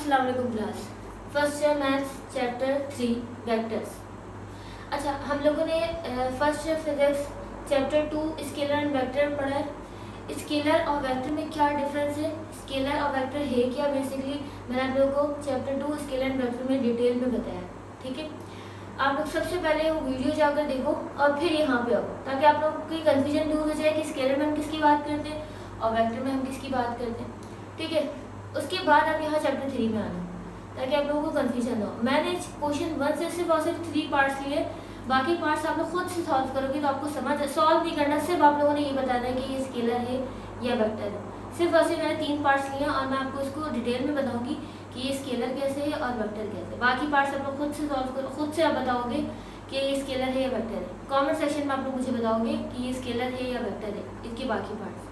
अस्सलाम वालेकुम class. First year maths chapter 3 vectors. अच्छा, हम लोगों ने first year physics chapter 2 scalar and vector पढ़ा है। स्केलर और वेक्टर में क्या डिफरेंस है, स्केलर और वेक्टर है क्या, बेसिकली मैंने आप लोगों को चैप्टर 2 स्केलर एंड वेक्टर में डिटेल में बताया। ठीक है, आप लोग सबसे पहले वो वीडियो जाकर देखो और फिर यहाँ पे आओ, ताकि आप लोग की कन्फ्यूजन दूर हो जाए कि स्केलर में हम किसकी बात करते हैं और वेक्टर में हम किसकी बात करते हैं। ठीक है, उसके बाद आप यहाँ चैप्टर 3 में आना, ताकि आप लोगों को कन्फ्यूजन हो। मैंने क्वेश्चन 1 से सिर्फ और सिर्फ 3 पार्ट्स लिए, बाकी पार्ट्स आप लोग खुद से सॉल्व करोगे तो आपको समझ सॉल्व नहीं करना, सिर्फ आप लोगों ने ये बताना है कि ये स्केलर है या वेक्टर है। सिर्फ और सिर्फ मैंने 3 पार्ट्स लिए और मैं आपको इसको डिटेल में बताऊंगी कि ये स्केलर कैसे है और वेक्टर कैसे है। बाकी पार्ट्स आप लोग खुद से सॉल्व करो, खुद से आप बताओगे कि ये स्केलर है या वेक्टर है। कमेंट सेक्शन में आप लोग मुझे बताओगे कि ये स्केलर है या वेक्टर है, इसके बाकी पार्ट्स।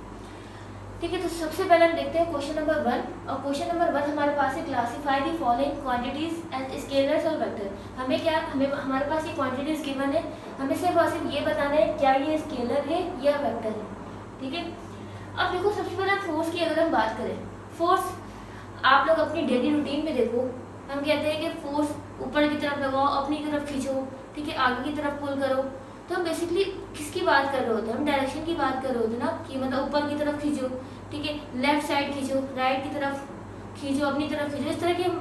ठीक है, तो सबसे पहले हम देखते हैं क्वेश्चन नंबर 1। और क्वेश्चन नंबर 1 हमारे पास है classify the following quantities and scalars और वेक्टर। हमें हमारे पास ये क्वांटिटीज गिवन है, हमें सिर्फ और सिर्फ ये बताना है क्या ये स्केलर है या वेक्टर है। ठीक है, अब देखो सबसे पहले फोर्स की अगर हम बात करें, फोर्स आप लोग अपनी डेली रूटीन में देखो, हम कहते हैं कि फोर्स ऊपर की तरफ लगाओ, अपनी तरफ खींचो, ठीक है, आगे की तरफ पुल करो। तो हम बेसिकली किसकी बात कर रहे होते हैं, हम डायरेक्शन की बात कर रहे होते हैं ना, कि मतलब ऊपर की तरफ खींचो, ठीक है, लेफ्ट साइड खींचो, राइट की तरफ खींचो, अपनी तरफ खींचो। इस तरह की हम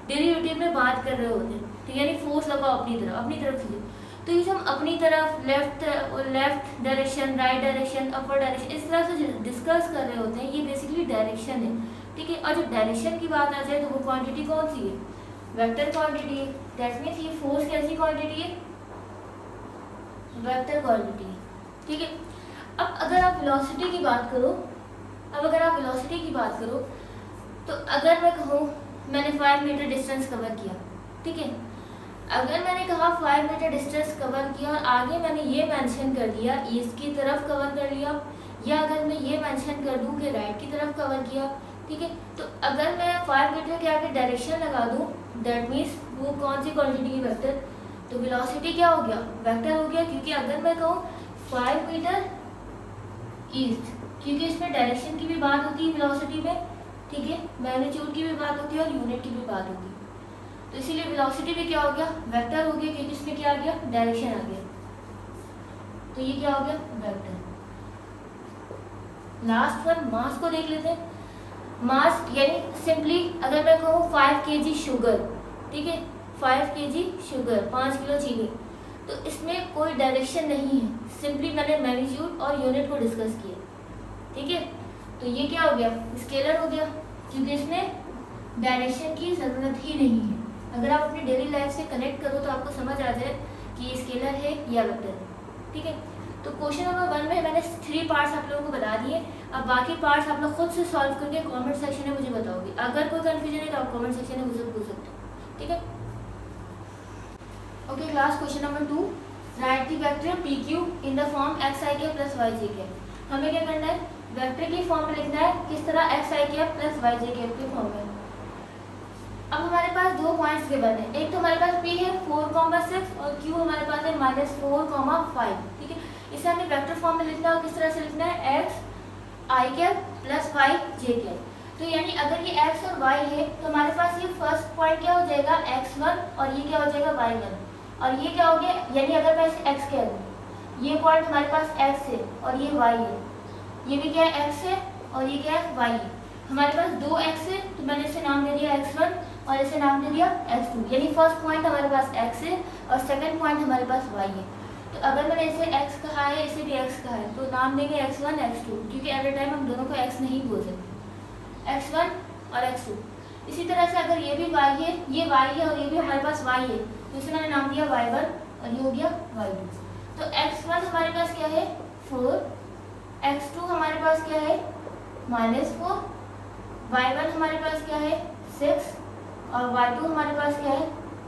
डेली रूटीन में बात कर रहे होते हैं। ठीक है, यानी फोर्स लगाओ अपनी तरफ खींचो। तो ये जो हम अपनी तरफ left direction, right direction, upper direction, इस तरह से डिस्कस कर रहे होते हैं, ये बेसिकली डायरेक्शन है। ठीक है, और जब डायरेक्शन की बात आ जाए तो वो क्वांटिटी कौन सी है, वेक्टर क्वांटिटी है। दैट मीन्स ये फोर्स कैसी क्वांटिटी है, वेक्टर क्वांटिटी। ठीक है, अब अगर आप वेलोसिटी की बात करो, तो अगर मैं कहूँ मैंने 5 मीटर डिस्टेंस कवर किया, ठीक है, अगर मैंने कहा 5 मीटर डिस्टेंस कवर किया और आगे मैंने ये मेंशन कर दिया ईस्ट की तरफ कवर कर लिया, या अगर मैं ये मेंशन कर दूं कि राइट की तरफ कवर किया, ठीक है, तो अगर मैं 5 मीटर के आगे डायरेक्शन लगा दूं, दैट मीन्स वो कौन सी क्वांटिटी की वेक्टर, तो वेलोसिटी क्या हो गया, वेक्टर हो गया। क्योंकि अगर मैं कहूँ 5 मीटर ईस्ट, क्योंकि इसमें डायरेक्शन की भी बात होती है वेलोसिटी में, ठीक है, मैग्नीट्यूड की भी बात होती है और यूनिट की भी बात होती है, तो इसीलिए वेलोसिटी भी क्या हो गया, वेक्टर हो गया, क्योंकि इसमें क्या आ गया, डायरेक्शन आ गया, तो ये क्या हो गया, वेक्टर। लास्ट वन मास को देख लेते हैं। मास यानी सिंपली अगर मैं कहूँ 5 kg शुगर, ठीक है, 5 kg शुगर, 5 किलो चीनी, तो इसमें कोई डायरेक्शन नहीं है, सिंपली मैंने मैग्नीट्यूड और यूनिट को डिस्कस किया। ठीक है, तो ये क्या हो गया, स्केलर हो गया, क्योंकि इसमें डायरेक्शन की ज़रूरत ही नहीं है। अगर आप अपनी डेली लाइफ से कनेक्ट करो तो आपको समझ आ जाए कि ये स्केलर है या वेक्टर है। ठीक है, तो क्वेश्चन नंबर 1 में मैंने 3 पार्ट्स आप लोगों को बता दिए। अब बाकी पार्ट्स आप लोग खुद से सॉल्व करके कमेंट सेक्शन में मुझे बताओगे। अगर कोई कन्फ्यूजन है तो आप कमेंट सेक्शन में मुझसे पूछ सकते हो। ठीक है, okay class, question number 2, write the vector P Q in the form X I K plus Y जे के। हमें क्या करना है, वेक्टर की फॉर्म में लिखना है, किस तरह x I K plus Y जे के की फॉर्म में। अब हमारे पास 2 पॉइंट्स गिवन है, एक तो हमारे पास P है 4,6 और Q हमारे पास है -4,5। ठीक है, इसे हमें वेक्टर फॉर्म में लिखना है, किस तरह से लिखना है, x i cap plus y j cap. तो यानी अगर ये x और y है तो हमारे पास ये फर्स्ट पॉइंट क्या हो जाएगा, x1, और ये क्या हो जाएगा y1, और ये क्या हो गया, यानी अगर मैं इसे x कह दूँ, ये पॉइंट हमारे पास x है और ये y है, ये भी क्या है, x है और ये क्या है, y है। हमारे पास 2x है तो मैंने इसे नाम दे दिया x1 और इसे नाम दे दिया x2, यानी फर्स्ट पॉइंट हमारे पास x है और सेकंड पॉइंट हमारे पास y है। तो अगर मैंने इसे x कहा है, इसे भी x कहा है, तो नाम देंगे x1 x2, क्योंकि एट अ टाइम हम दोनों को x नहीं बोल सकते, x1 और x2। इसी तरह से अगर ये भी y है, ये y है और ये भी हमारे पास y है, तो इसे मैंने नाम दिया y1 और ये हो गया y2। तो x1 हमारे पास क्या है, 4, x2 हमारे पास क्या है, -4, y1 हमारे पास क्या है, 6 और y2 हमारे पास क्या है,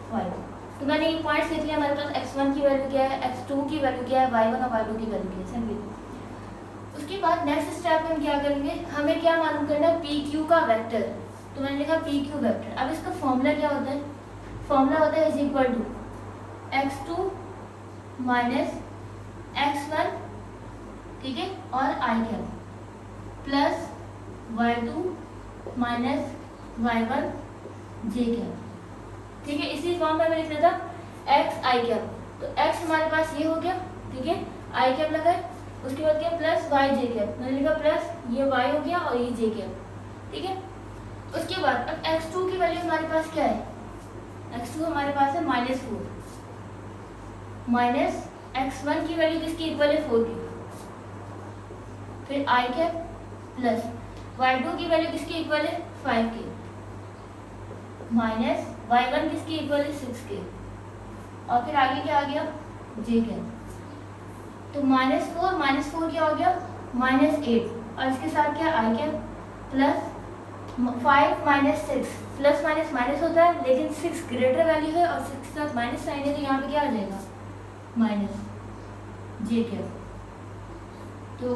5। तो मैंने ये पॉइंट्स लिख लिया, हमारे पास x1 की वैल्यू क्या है, x2 की वैल्यू क्या है, y1 और y2 की वैल्यू क्या है, सिंपल। उसके बाद नेक्स्ट स्टेप में हम क्या करेंगे, हमें क्या मालूम करना है, पी क्यू का वेक्टर। तो मैंने लिखा पी क्यू वेक्टर। अब इसका फॉर्मूला क्या होता है, फॉर्मूला होता है = x2 माइनस x1, ठीक है, और i cap plus y2 minus y1 J cap. ठीक है, इसी फॉर्म में हमें लिखना था एक्स आई कैप, तो एक्स हमारे पास ये हो गया, ठीक है, आई कैप लगा है, उसके बाद क्या प्लस वाई जे कैप, मैंने लिखा प्लस ये वाई हो गया और ये जे कैप। ठीक है, उसके बाद अब x2 की वैल्यू हमारे पास क्या है, x2 हमारे पास है -4, माइनस x1 की वैल्यू किसकी इक्वल है 4 की, फिर आई कैप प्लस y2 की वैल्यू किसकी इक्वल है 5 की, माइनस y1 किसकी इक्वल है 6 के, और फिर आगे क्या आ गया जे कैप। तो -4 क्या हो गया -8, और इसके साथ क्या I cap plus 5 minus 6, plus minus minus होता है लेकिन 6 ग्रेटर वैल्यू है और 6 के साथ माइनस साइन है, तो यहाँ पे क्या आ जाएगा माइनस जे कैप। तो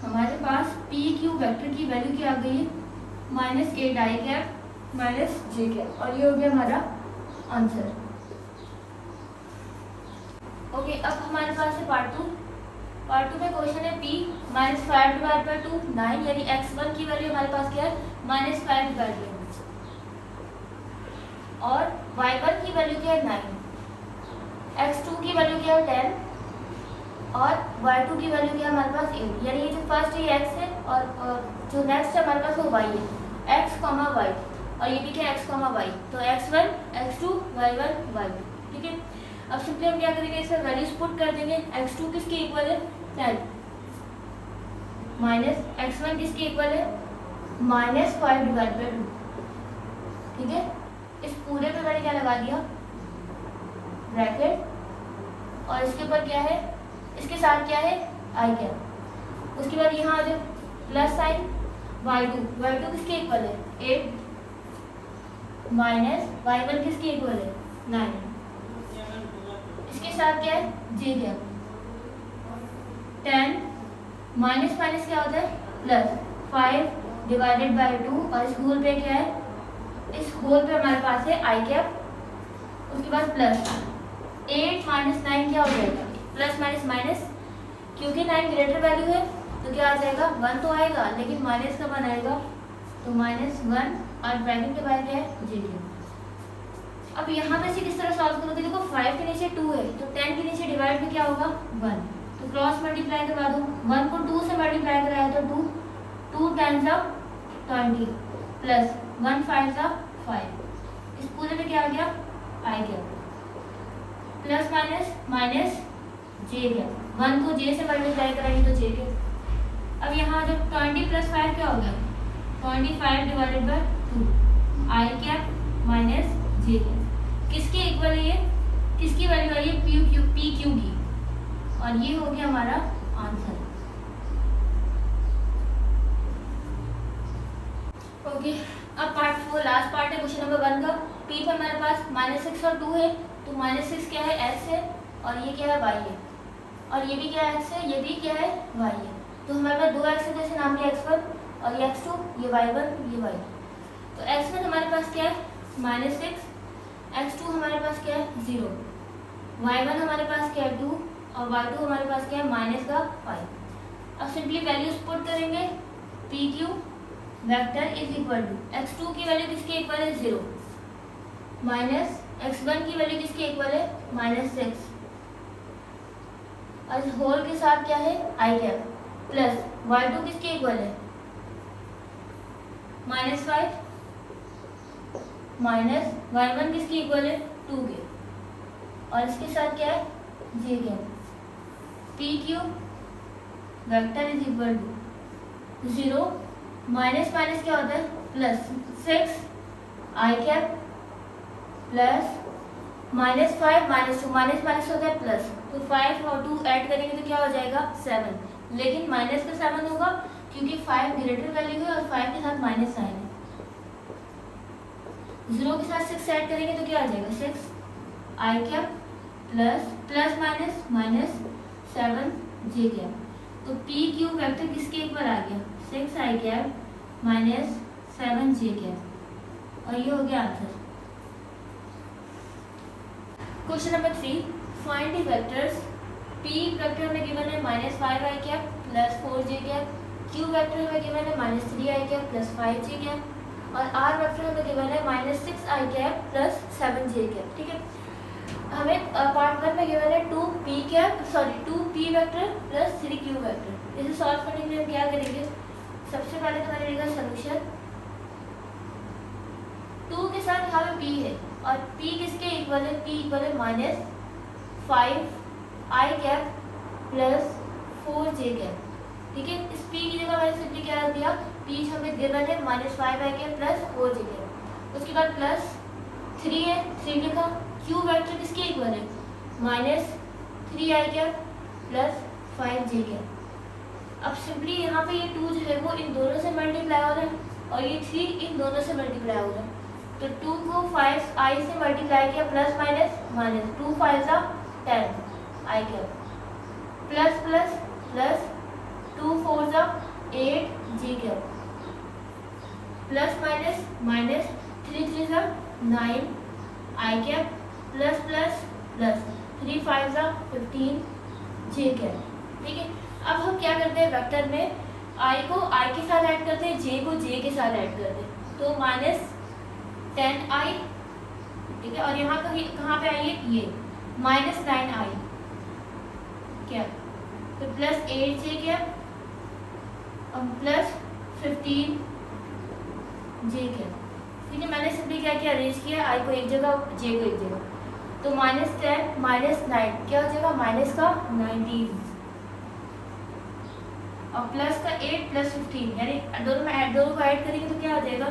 हमारे पास पी क्यू वेक्टर की वैल्यू क्या आ गई है -8 आई कैप माइनस जे कैप, और ये हो गया हमारा आंसर। ओके, अब हमारे पास है पार्ट 2 में क्वेश्चन है p -5/2 9, यानी x1 की वैल्यू हमारे पास क्या है -5/2 और y1 की वैल्यू क्या है 9, x2 की वैल्यू क्या है 10 और y2 की वैल्यू क्या है हमारे पास 8, यानी ये जो फर्स्ट है x है और जो नेक्स्ट है हमारे पास वो y है, x, y, और ये भी क्या x, y, तो x1 x2 y1 y2। ठीक है, अब सिंपली हम क्या करेंगे, इसमें वैल्यूज पुट कर देंगे। x2 किसके इक्वल है 10 माइनस x1 किसके इक्वल है -5/2। ठीक है, इस पूरे पे मैंने क्या लगा दिया ब्रैकेट, और इसके ऊपर क्या है, इसके साथ क्या है आई कैप, उसके बाद यहाँ आ जाओ प्लस साइन y2 किसके इक्वल है 8 माइनस y1 किसके इक्वल है 9, इसके साथ क्या है जे कैप 10 माइनस माइनस क्या होता है प्लस 5/2, और इस होल पे क्या है, इस होल पे हमारे पास है आई कैप, उसके बाद प्लस 8 माइनस 9 क्या हो जाएगा प्लस माइनस माइनस, क्योंकि 9 ग्रेटर वैल्यू है तो क्या आ जाएगा 1 तो आएगा लेकिन माइनस का 1 आएगा, तो -1 और ब्रैकेट के बाद क्या है जे कैप। अब यहाँ पे से किस तरह सॉल्व करोगे, देखो 5 के नीचे 2 है तो 10 के नीचे डिवाइड में क्या होगा 1, तो क्रॉस मल्टीप्लाई करवा दो, 1 को 2 से मल्टीप्लाई कराया तो 2 टाइम्स 20 प्लस 1 5 5, इस पूरे में क्या आ गया आई कैप प्लस माइनस माइनस जे कैप, 1 को जे से मल्टीप्लाई कराएंगे तो जे कैप। अब यहाँ जब 20 + 5 क्या हो गया 25/2 आई कैप माइनस जे कैप, किसके इक्वल है ये, किसकी वैल्यू आई है पी क्यू की, और ये हो गया हमारा आंसर। ओके, अब पार्ट 4 लास्ट पार्ट है क्वेश्चन नंबर 1 का। पी पर हमारे पास -6 और 2 है, तो -6 क्या है x है और ये क्या है y है, और ये भी क्या है x है, ये भी क्या है y है, तो हमारे पास 2x है, जैसे नाम लिया x1 और ये x2, ये y1 ये y। तो x1 हमारे पास क्या है -6, x2 हमारे पास क्या है 0, y1 हमारे पास क्या है 2 और y2 हमारे पास क्या है -5। अब सिंपली वैल्यूज पुट करेंगे, P Q vector is equal to x2 की वैल्यू किसके इक्वल है 0 माइनस x1 की वैल्यू किसके इक्वल है -6, और इस होल के साथ क्या है आई कैप प्लस y2 किसके इक्वल है -5 माइनस y1 किसकी इक्वल है 2 के, और इसके साथ क्या है J cap. P Q vector is equal to 0 minus minus क्या होता है plus 6 I cap plus -5 -2 minus minus होता है प्लस, तो 5 और 2 ऐड करेंगे तो क्या हो जाएगा 7, लेकिन माइनस का 7 होगा क्योंकि 5 ग्रेटर वैल्यू है और 5 के साथ माइनस साइन है। 0 के साथ 6 ऐड करेंगे तो क्या आ जाएगा 6 I cap plus minus minus 7 J cap, तो पी क्यू वेक्टर किसके इक्वल आ गया 6 I cap minus 7 J cap, और ये हो गया answer. Question number 3, find the vectors. P vector में गिवन है -5 आई कैप प्लस 4 जे कैप, क्यू वेक्टर में गिवन है -3 आई कैप प्लस 5 जे कैप, और आर वेक्टर में गिवन है -6 I cap plus 7 J cap. ठीक है, हमें पार्ट 1 में गिवन है 2 P vector plus 3 Q vector. इसे सॉल्व करने के लिए हम क्या करेंगे, सबसे पहले तो मैंने लिखा सोल्यूशन 2 के साथ यहाँ पे p है और p किसके इक्वल है, p इक्वल है -5 आई कैप प्लस 4 जे कैप। ठीक है, इस p की जगह मैंने सिंपली क्या रख दिया, p हमें गिवन है -5 आई कैप प्लस 4 जे कैप। उसके बाद प्लस 3 है, 3 लिखा। q वेक्टर किसके इक्वल है, -3 आई कैप प्लस 5 जे कैप। अब सिंपली यहाँ पे ये 2 जो है वो इन दोनों से मल्टीप्लाई हो रहा है और ये 3 इन दोनों से मल्टीप्लाई हो रहा है। तो 2 को 5 आई से मल्टीप्लाई किया, प्लस माइनस 2 5 10 आई कैप प्लस प्लस प्लस 2 4 8 जी कैप प्लस माइनस 3 3 9 आई कैप प्लस प्लस प्लस 3 5 15 जे कैप। ठीक है, अब हम क्या करते हैं, वेक्टर में i को i के साथ ऐड करते हैं, j को j के साथ ऐड करते हैं। तो -10i, ठीक है, और यहाँ कहाँ पे आई है, ये -9i क्या, तो प्लस 8j क्या और प्लस 15 j क्या। ठीक है, मैंने सिंपली क्या किया, अरेंज किया i को एक जगह j को एक जगह। तो -10 -9 क्या हो जाएगा, माइनस का 19 और प्लस का 8 प्लस 15, यानी दोनों को ऐड करेंगे तो क्या हो जाएगा,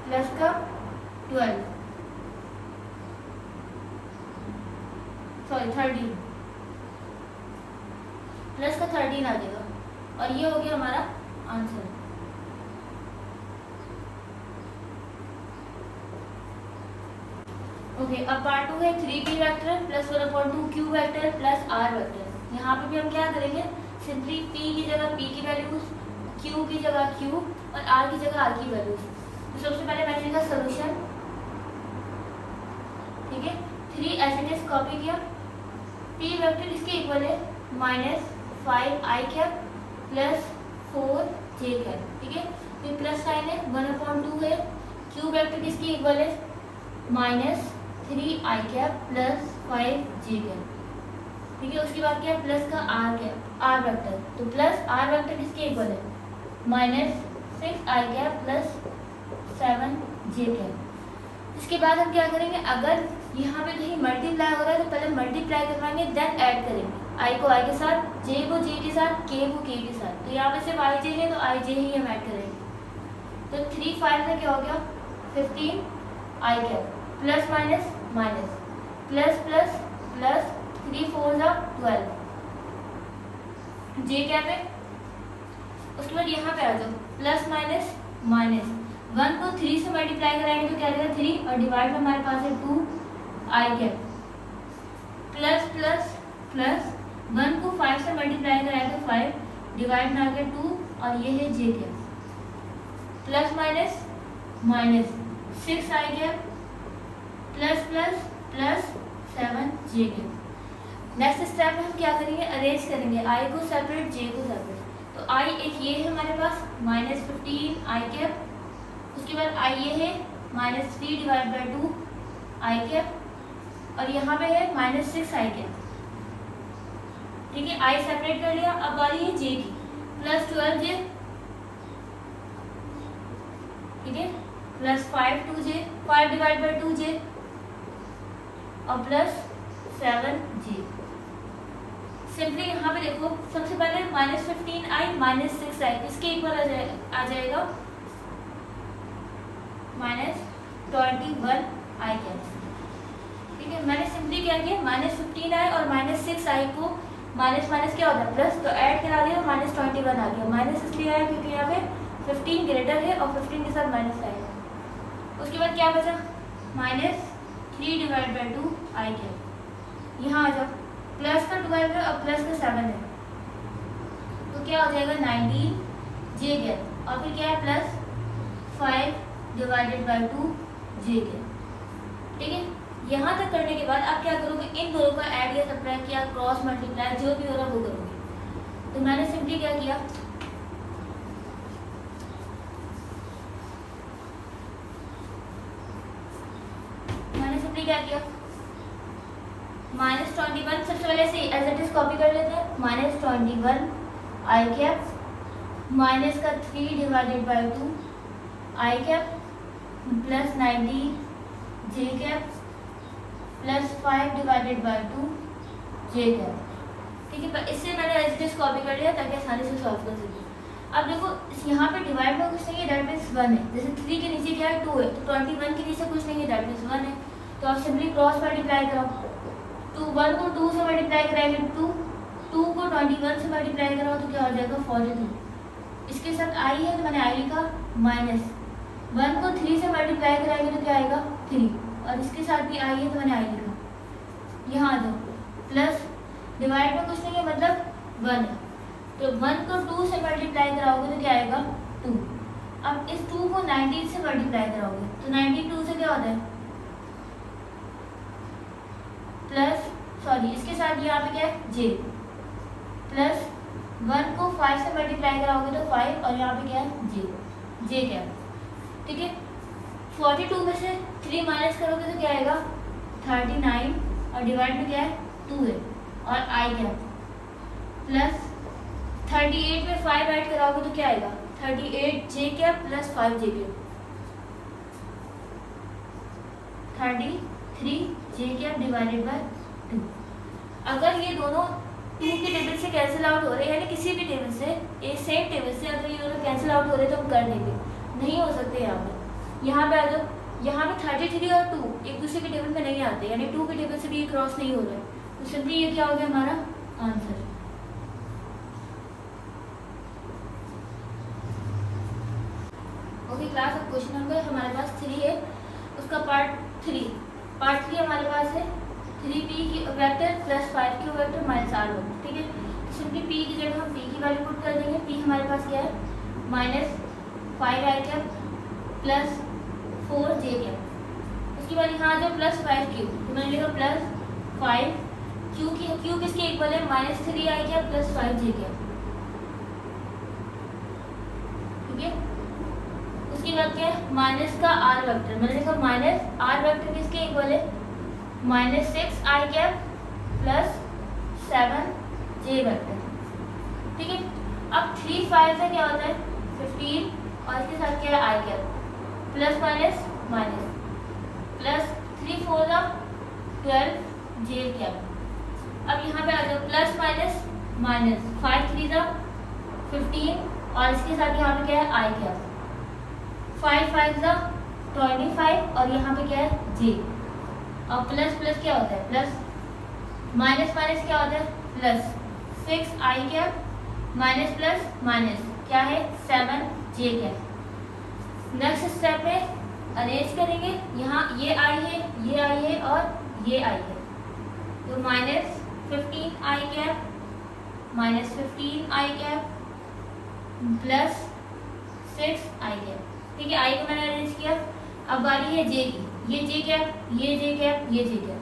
प्लस का 12 13 प्लस का 13 आ जाएगा और ये हो गया हमारा आंसर। ओके, अब पार्ट 2 है 3p vector plus 1/2 q vector plus r vector. यहाँ पे भी हम क्या करेंगे, सिंपली p की जगह p की वैल्यूज, q की जगह q और r की जगह r की वैल्यूज। तो सबसे पहले मैंने लिखा सोल्यूशन, ठीक है, 3 एस कॉपी किया। p वेक्टर इसके इक्वल है -5 आई कैप प्लस 4 जे कैप। ठीक है, फिर प्लस साइन है, 1/2 है। q वेक्टर किसके इक्वल है, -3 आई कैप प्लस 5 जे कैप। ठीक है, उसके बाद क्या है, प्लस का r वेक्टर, तो प्लस r वेक्टर किसके इक्वल है, -6 I cap plus 7 J cap. इसके बाद हम क्या करेंगे, अगर यहाँ पे कहीं मल्टीप्लाई हो रहा है तो पहले मल्टीप्लाई करवाएंगे, देन ऐड करेंगे, i को i के साथ, j को j के साथ, k को k के साथ। तो यहाँ पे सिर्फ i j है तो i j ही हम ऐड करेंगे। तो 3 5 में क्या हो गया, 15 I cap plus minus plus plus plus 3 4 12 J cap है। उसके बाद यहाँ पे आ जाओ, प्लस माइनस 1 को 3 से मल्टीप्लाई कराएंगे तो क्या देगा 3 और डिवाइड में हमारे पास है 2 आई कैप प्लस प्लस प्लस 1 को 5 से मल्टीप्लाई कराएंगे तो 5 डिवाइड में आ गया 2 और ये है J cap plus minus 6 I cap plus plus plus 7 J cap. Next step में हम क्या करेंगे, अरेंज करेंगे i को सेपरेट, j को सेपरेट। तो i एक ये है हमारे पास -15 आई कैप, उसके बाद i ये है -3 डिवाइड बाई 2 आई कैप और यहाँ पे है -6 आई कैप। ठीक है, i सेपरेट कर लिया। अब बारी है j की, प्लस 12j, ठीक है, प्लस 5 डिवाइड बाई 2j और प्लस 7j। सिंपली यहाँ पे देखो, सबसे पहले -15i -6i किसके इक्वल आ जाएगा, -21 आई कैप। ठीक है, मैंने सिंपली क्या किया, -15i और -6i को माइनस क्या होता है, प्लस, तो ऐड करा दिया, -21 आ गया। माइनस इसलिए आया क्योंकि यहाँ पे 15 ग्रेटर है और 15 के साथ माइनस आएगा। उसके बाद क्या बचा, -3 डिवाइड बाई 2 आई कैप। यहाँ आ जाओ, प्लस का 12 है और प्लस का 7 है तो क्या हो जाएगा 19 जे कैप और फिर क्या है plus 5 divided by 2 J cap. ठीक है, यहाँ तक करने के बाद आप क्या करोगे, इन दोनों का ऐड या सब्ट्रैक्ट या क्रॉस मल्टीप्लाई जो भी हो रहा है वो करोगे। तो मैंने सिंपली क्या किया, क्या किया, -21 सबसे पहले से एज इट इज कॉपी कर लेते हैं, -21 आई कैप माइनस का 3 divided by 2 I cap plus 19 J cap plus 5 divided by 2 J cap. ठीक है, इससे मैंने एज इट इज कॉपी कर लिया ताकि आसानी से सॉल्व कर सकें। अब देखो यहाँ पे डिवाइड में कुछ नहीं है, दैट मीन्स 1 है। जैसे 3 के नीचे क्या है 2 है, तो 21 के नीचे कुछ नहीं है, दैट मीन्स 1 है। तो आप सिंपली क्रॉस मल्टीप्लाई कराओ, तो 1 को 2 से मल्टीप्लाई कराएंगे 2 को 21 से मल्टीप्लाई कराओ तो क्या हो जाएगा 42। इसके साथ आई है तो मैंने आई लिखा, माइनस 1 को 3 से मल्टीप्लाई कराएंगे तो क्या आएगा 3, और इसके साथ भी आई है तो मैंने आई लिखा। यहाँ आ जाओ, प्लस डिवाइड में कुछ नहीं है मतलब 1 है, तो 1 को 2 से मल्टीप्लाई कराओगे तो क्या आएगा 2। अब इस 2 को 19 से मल्टीप्लाई कराओगे तो 19 2 से क्या होता है प्लस, सॉरी इसके साथ यहाँ पे क्या है जे, प्लस 1 को 5 से मल्टीप्लाई कराओगे तो 5, और यहाँ पे क्या है जे क्या है। ठीक है, 42 में से 3 माइनस करोगे तो क्या आएगा 39, और डिवाइड में क्या है 2 है, और आई क्या प्लस 38 में 5 ऐड कराओगे तो क्या आएगा 38 जे क्या प्लस 5 जे क्या 33 जे क्या डिवाइडेड बाय 2। अगर ये दोनों 2 के टेबल से कैंसिल आउट हो रहे हैं, यानी किसी भी टेबल से, एक सेम टेबल से अगर ये दोनों कैंसिल आउट हो रहे हैं तो हम कर देंगे, नहीं हो सकते यहाँ पे आ जाओ। यहाँ पे 33 और 2 एक दूसरे के टेबल में नहीं आते, यानी 2 के टेबल से भी ये क्रॉस नहीं हो रहा है, तो सिंपली ये क्या हो गया हमारा आंसर। ओके क्लास, अब क्वेश्चन नंबर हमारे पास 3 है, उसका पार्ट 3 हमारे पास है 3p की vector plus 5q vector minus r vector. ठीक है, तो सिंपली p की जगह हम p की वैल्यू पुट कर देंगे। p हमारे पास क्या है -5 आई कैप प्लस 4 जे कैप। उसके बाद यहाँ जो प्लस 5q, तो मैंने लिखा प्लस 5 q किसके इक्वल है -3 आई कैप प्लस 5 जे कैप। ठीक है, उसके बाद क्या है माइनस का r वेक्टर, मैंने लिखा माइनस r वेक्टर किसके इक्वल है -6 I cap plus 7 J vector. ठीक है, अब 3 5 से क्या होता है 15, और इसके साथ क्या है I cap plus minus minus plus 3 4 12 J cap. अब यहाँ पे आ जाओ प्लस माइनस माइनस 5 3 15, और इसके साथ यहाँ पे क्या है आई कैप 5 5 25, और यहाँ पे क्या है जे, और प्लस प्लस क्या होता है प्लस, माइनस माइनस क्या होता है plus 6 I cap minus plus minus क्या है 7 जे कैप। नेक्स्ट स्टेप में अरेंज करेंगे, यहाँ ये आई है, ये आई है और ये आई है, तो -15 I cap -15 I cap plus 6 I cap. ठीक है, आई को मैंने अरेंज किया। अब बारी है जे की, ये जे कैप ये जे कैप ये जे कैप।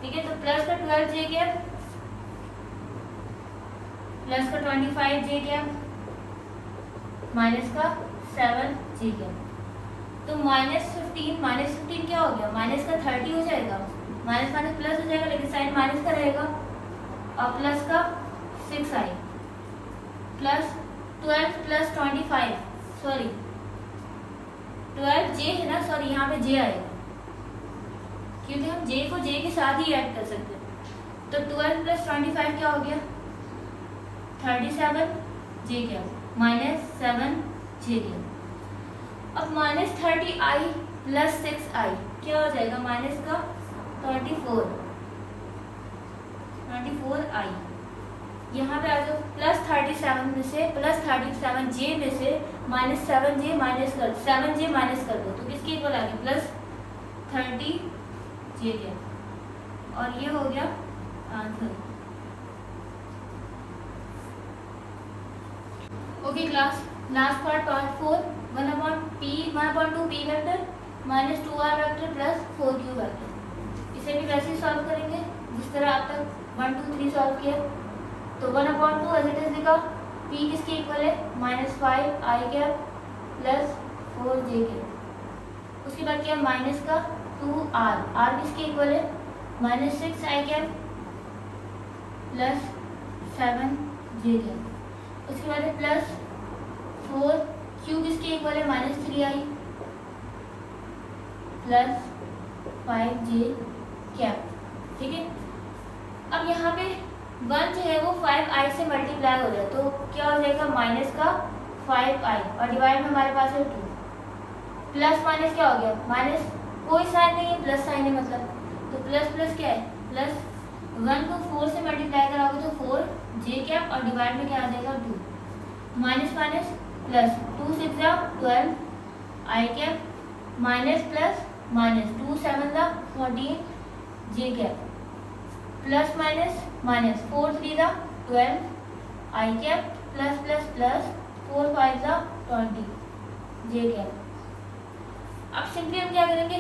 ठीक है, तो प्लस का 12 जे कैप प्लस का 25 जे कैप माइनस का 7 जे कैप। तो -15 क्या हो गया माइनस का 30 हो जाएगा, माइनस माइनस प्लस हो जाएगा लेकिन साइन माइनस का रहेगा, और प्लस का 6 आई प्लस 12 प्लस 25, सॉरी 12 जे है ना, सॉरी यहाँ पे जे आएगा क्योंकि हम जे को जे के साथ ही ऐड कर सकते हैं। तो 12 प्लस 25 क्या हो गया 37 जे क्या -7 जे क्या। अब -30 आई प्लस 6 आई क्या हो जाएगा माइनस का 24 आई। यहाँ पे आ जाओ प्लस 37 में से प्लस 37 जे में से -7 जे माइनस कर 7 जे माइनस कर दो तो किसके इक्वल आ गया प्लस 30 जे क्या, और ये हो गया answer. Okay class, last part part 4 1/2 p vector minus 2r vector plus 4q vector. इसे भी वैसे ही सॉल्व करेंगे जिस तरह आप तक 1 2 3 सॉल्व किया। तो 1/2 एज इट इज लिखा, p किसके इक्वल है -5 आई कैप प्लस 4 जे कैप। उसके बाद क्या माइनस का 2r, r किसके इक्वल है -6 i cap plus 7 j cap. उसके बाद है प्लस 4 q किसके इक्वल है -3i प्लस 5j कैप। ठीक है, अब यहाँ पे 1 जो है वो 5i से मल्टीप्लाई हो जाए तो क्या हो जाएगा माइनस का 5i और डिवाइड में हमारे पास है 2, प्लस माइनस क्या हो गया माइनस, कोई साइन नहीं है प्लस साइन है मतलब, तो प्लस प्लस क्या है प्लस, 1 को 4 से मल्टीप्लाई कराओगे तो 4j कैप और डिवाइड में क्या आ जाएगा 2, माइनस माइनस प्लस 2 6 जा 12 i cap minus plus minus 2 7 जा 14 j cap plus minus minus 4 3 जा 12 i cap plus plus plus 4 5 जा 20 j कैप। अब सिंपली हम क्या करेंगे,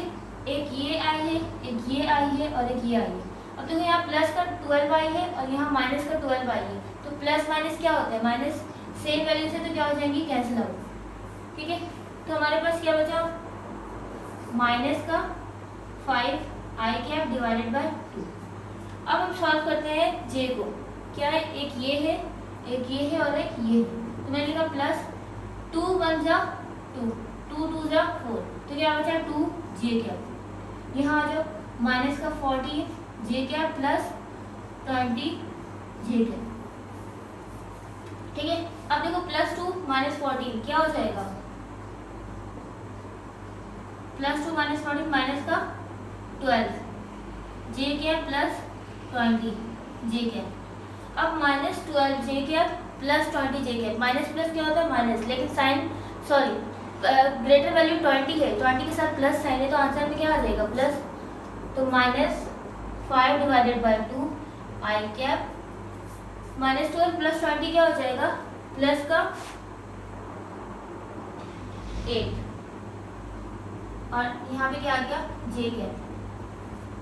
एक ये i है, एक ये i है और एक ये i है। अब देखो यहाँ प्लस का 12i है और यहाँ माइनस का 12i है, तो प्लस माइनस क्या होता है माइनस, सेम वैल्यू से तो क्या हो जाएंगी कैंसिल आउट। ठीक है, तो हमारे पास क्या बचा माइनस का 5i कैप डिवाइडेड बाय 2। अब हम सॉल्व करते हैं j को, क्या है एक ये है, एक ये है और एक ये है, तो मैंने लिखा प्लस 2 1 जा 2 2 2 जा 4, तो क्या बचा 2j कैप। यहाँ आ जाओ माइनस का 40 j cap plus 20 j cap. ठीक है, अब देखो प्लस 2 माइनस 14 क्या हो जाएगा, प्लस 2 माइनस 14 माइनस का 12 j cap plus 20 j cap. अब minus 12 j cap plus 20 j cap, minus plus क्या होता है माइनस, लेकिन साइन सॉरी ग्रेटर वैल्यू 20 है, 20 के साथ प्लस साइन है तो आंसर में क्या आ जाएगा प्लस, तो minus 5 divided by 2 i cap minus 12 plus 20 क्या हो जाएगा प्लस का 8 और यहाँ पे क्या आ गया j कैप।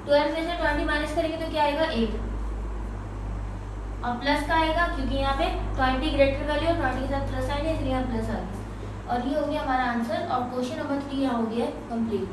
12 में से 20 माइनस करेंगे तो क्या आएगा 8 और प्लस का आएगा क्योंकि यहाँ पे 20 ग्रेटर वैल्यू और 20 के साथ प्लस आएगा इसलिए यहाँ प्लस आ गया। और ये हो गया हमारा आंसर और क्वेश्चन नंबर 3 यहाँ हो गया कंप्लीट।